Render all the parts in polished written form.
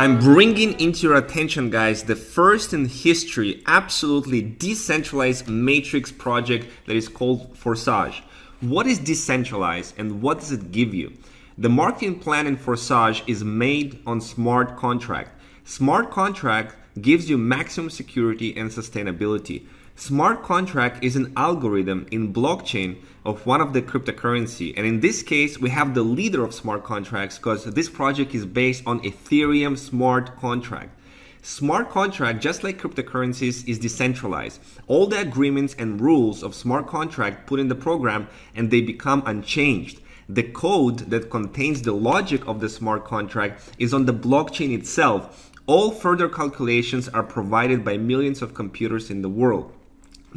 I'm bringing into your attention, guys, the first in history absolutely decentralized matrix project that is called Forsage. What is decentralized and what does it give you? The marketing plan in Forsage is made on smart contract. Smart contract gives you maximum security and sustainability. Smart contract is an algorithm in blockchain of one of the cryptocurrency, and in this case we have the leader of smart contracts because this project is based on Ethereum smart contract. Smart contract, just like cryptocurrencies, is decentralized. All the agreements and rules of smart contract put in the program and they become unchanged. The code that contains the logic of the smart contract is on the blockchain itself. All further calculations are provided by millions of computers in the world.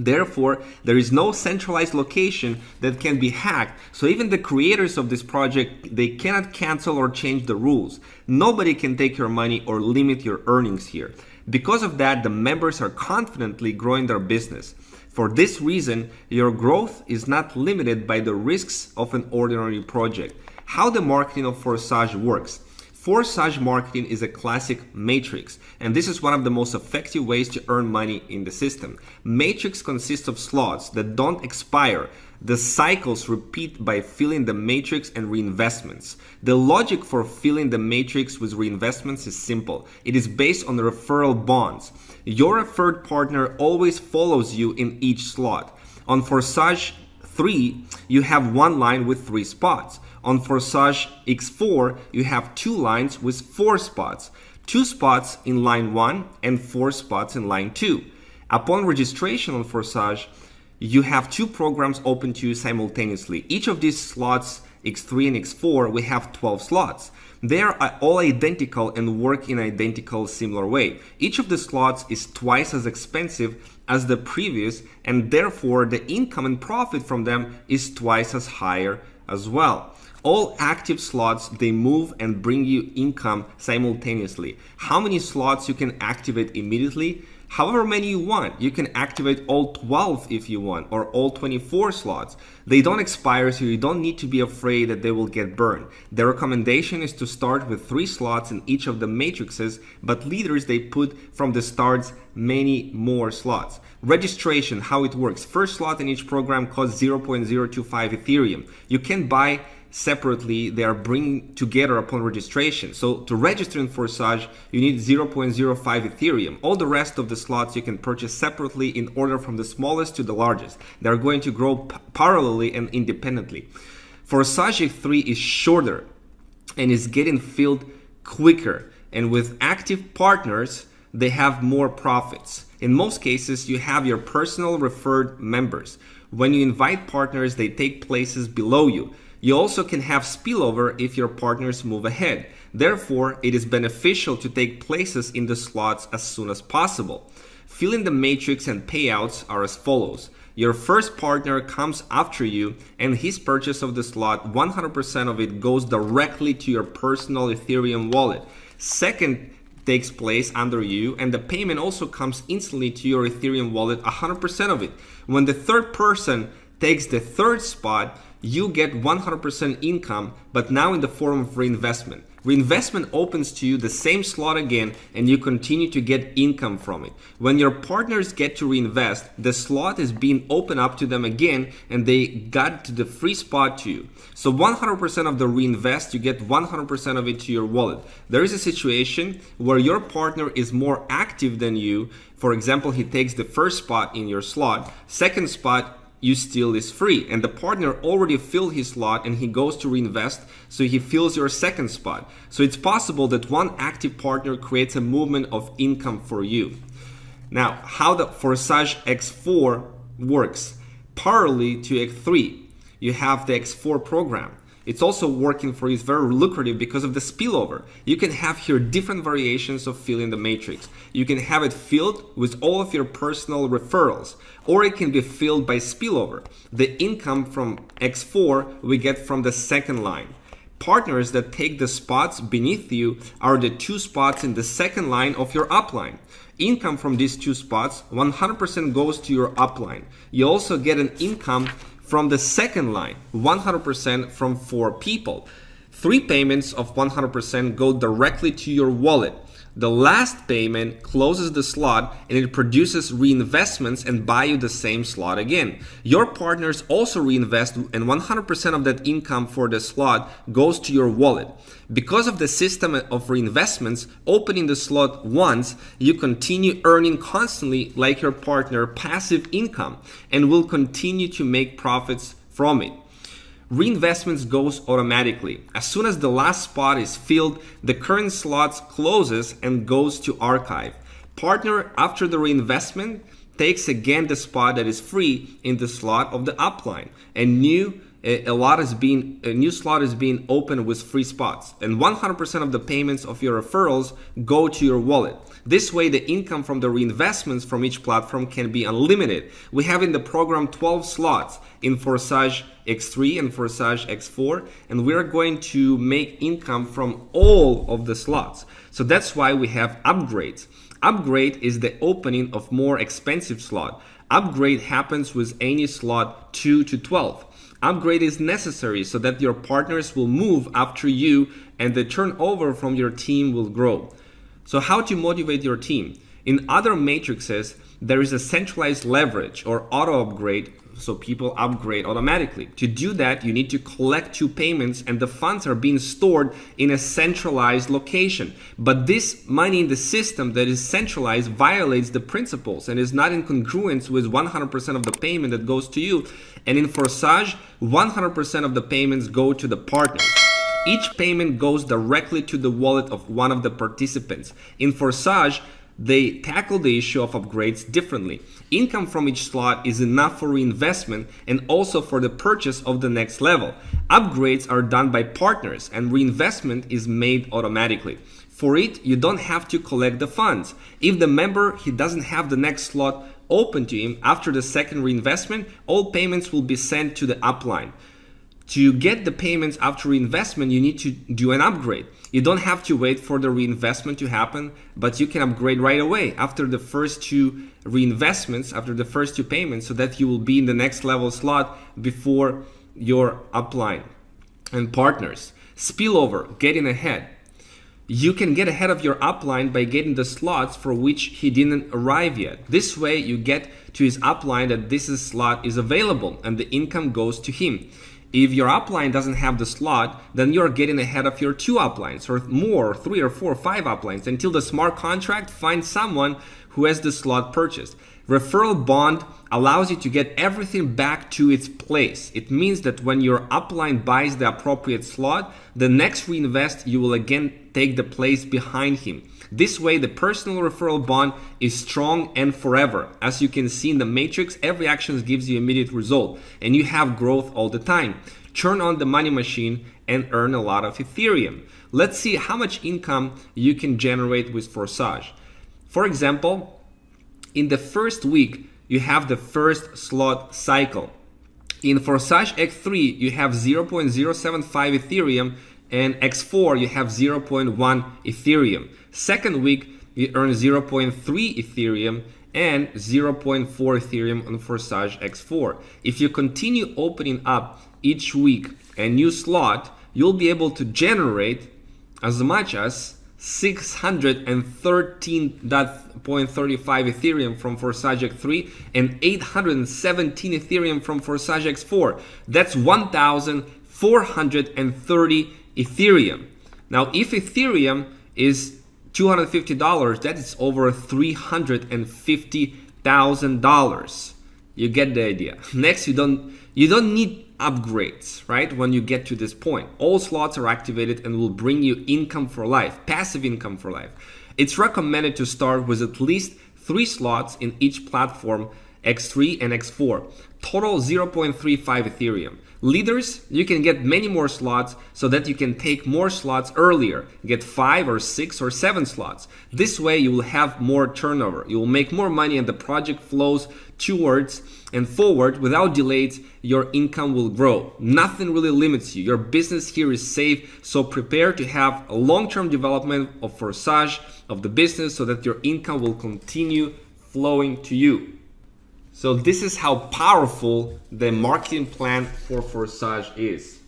Therefore, there is no centralized location that can be hacked. So even the creators of this project, they cannot cancel or change the rules. Nobody can take your money or limit your earnings here. Because of that, the members are confidently growing their business. For this reason, your growth is not limited by the risks of an ordinary project. How the marketing of Forsage works. Forsage marketing is a classic matrix, and this is one of the most effective ways to earn money in the system. Matrix consists of slots that don't expire. The cycles repeat by filling the matrix and reinvestments. The logic for filling the matrix with reinvestments is simple. It is based on referral bonds. Your referred partner always follows you in each slot. On Forsage 3, you have one line with 3 spots. On Forsage X4, you have 2 lines with 4 spots. 2 spots in line 1 and 4 spots in line 2. Upon registration on Forsage, you have 2 programs open to you simultaneously. Each of these slots, X3 and X4, we have 12 slots. They are all identical and work in identical similar way. Each of the slots is twice as expensive as the previous, and therefore the income and profit from them is twice as higher as well. All active slots, they move and bring you income simultaneously. How many slots you can activate immediately? However many you want. You can activate all 12 if you want, or all 24 slots. They don't expire, so you don't need to be afraid that they will get burned. The recommendation is to start with 3 slots in each of the matrices, but leaders, they put from the starts many more slots. Registration, how it works. First slot in each program costs 0.025 Ethereum. You can buy separately, they are bringing together upon registration. So to register in Forsage, you need 0.05 Ethereum. All the rest of the slots you can purchase separately in order from the smallest to the largest. They are going to grow parallelly and independently. Forsage 3 is shorter and is getting filled quicker. And with active partners, they have more profits. In most cases, you have your personal referred members. When you invite partners, they take places below you. You also can have spillover if your partners move ahead. Therefore, it is beneficial to take places in the slots as soon as possible. Filling the matrix and payouts are as follows. Your first partner comes after you and his purchase of the slot, 100% of it goes directly to your personal Ethereum wallet. Second takes place under you and the payment also comes instantly to your Ethereum wallet, 100% of it. When the third person takes the third spot, you get 100% income, but now in the form of reinvestment. Reinvestment opens to you the same slot again and you continue to get income from it. When your partners get to reinvest, the slot is being opened up to them again and they got to the free spot to you. So 100% of the reinvest, you get 100% of it to your wallet. There is a situation where your partner is more active than you. For example, he takes the first spot in your slot, second spot you steal is free, and the partner already filled his slot and he goes to reinvest, so he fills your second spot. So it's possible that one active partner creates a movement of income for you. Now, how the Forsage X4 works. Parallel to X3, you have the X4 program. It's also working for you. It's very lucrative because of the spillover. You can have here different variations of filling the matrix. You can have it filled with all of your personal referrals, or it can be filled by spillover. The income from X4 we get from the second line. Partners that take the spots beneath you are the 2 spots in the second line of your upline. Income from these 2 spots, 100% goes to your upline. You also get an income from the second line, 100% from 4 people. 3 payments of 100% go directly to your wallet. The last payment closes the slot and it produces reinvestments and buy you the same slot again. Your partners also reinvest and 100% of that income for the slot goes to your wallet. Because of the system of reinvestments, opening the slot once, you continue earning constantly like your partner passive income and will continue to make profits from it. Reinvestments goes automatically. As soon as the last spot is filled, the current slots closes and goes to archive. Partner, after the reinvestment, takes again the spot that is free in the slot of the upline. A new slot is being opened with free spots, and 100% of the payments of your referrals go to your wallet. This way, the income from the reinvestments from each platform can be unlimited. We have in the program 12 slots in Forsage X3 and Forsage X4, and we're going to make income from all of the slots. So that's why we have upgrades. Upgrade is the opening of more expensive slot. Upgrade happens with any slot 2 to 12. Upgrade is necessary so that your partners will move after you and the turnover from your team will grow. So how to motivate your team? In other matrices, there is a centralized leverage or auto upgrade, so people upgrade automatically. To do that, you need to collect 2 payments and the funds are being stored in a centralized location. But this money in the system that is centralized violates the principles and is not in congruence with 100% of the payment that goes to you. And in Forsage, 100% of the payments go to the partners. Each payment goes directly to the wallet of one of the participants. In Forsage, they tackle the issue of upgrades differently. Income from each slot is enough for reinvestment and also for the purchase of the next level. Upgrades are done by partners and reinvestment is made automatically. For it, you don't have to collect the funds. If the member he doesn't have the next slot open to him after the second reinvestment, all payments will be sent to the upline. To get the payments after reinvestment, you need to do an upgrade. You don't have to wait for the reinvestment to happen, but you can upgrade right away after the first 2 reinvestments, after the first 2 payments, so that you will be in the next level slot before your upline and partners. Spillover, getting ahead. You can get ahead of your upline by getting the slots for which he didn't arrive yet. This way you get to his upline that this slot is available and the income goes to him. If your upline doesn't have the slot, then you're getting ahead of your 2 uplines or more, 3 or 4 or 5 uplines until the smart contract finds someone who has the slot purchased. Referral bond allows you to get everything back to its place. It means that when your upline buys the appropriate slot, the next reinvest, you will again take the place behind him. This way, the personal referral bond is strong and forever. As you can see in the matrix, every action gives you immediate result and you have growth all the time. Turn on the money machine and earn a lot of Ethereum. Let's see how much income you can generate with Forsage. For example, in the first week, you have the first slot cycle. In Forsage X3, you have 0.075 Ethereum and X4, you have 0.1 Ethereum. Second week, you earn 0.3 Ethereum and 0.4 Ethereum on Forsage X4. If you continue opening up each week a new slot, you'll be able to generate as much as 613.35 Ethereum from Forsage X3 and 817 Ethereum from Forsage X4. That's 1,430 Ethereum. Now, if Ethereum is $250, that is over $350,000. You get the idea. Next, you don't need upgrades, right? When you get to this point, all slots are activated and will bring you income for life, passive income for life. It's recommended to start with at least 3 slots in each platform, X3 and X4. Total 0.35 Ethereum. Leaders, you can get many more slots so that you can take more slots earlier. Get 5 or 6 or 7 slots. This way you will have more turnover. You will make more money and the project flows towards and forward without delays. Your income will grow. Nothing really limits you. Your business here is safe, so prepare to have a long-term development of Forsage, of the business, so that your income will continue flowing to you. So this is how powerful the marketing plan for Forsage is.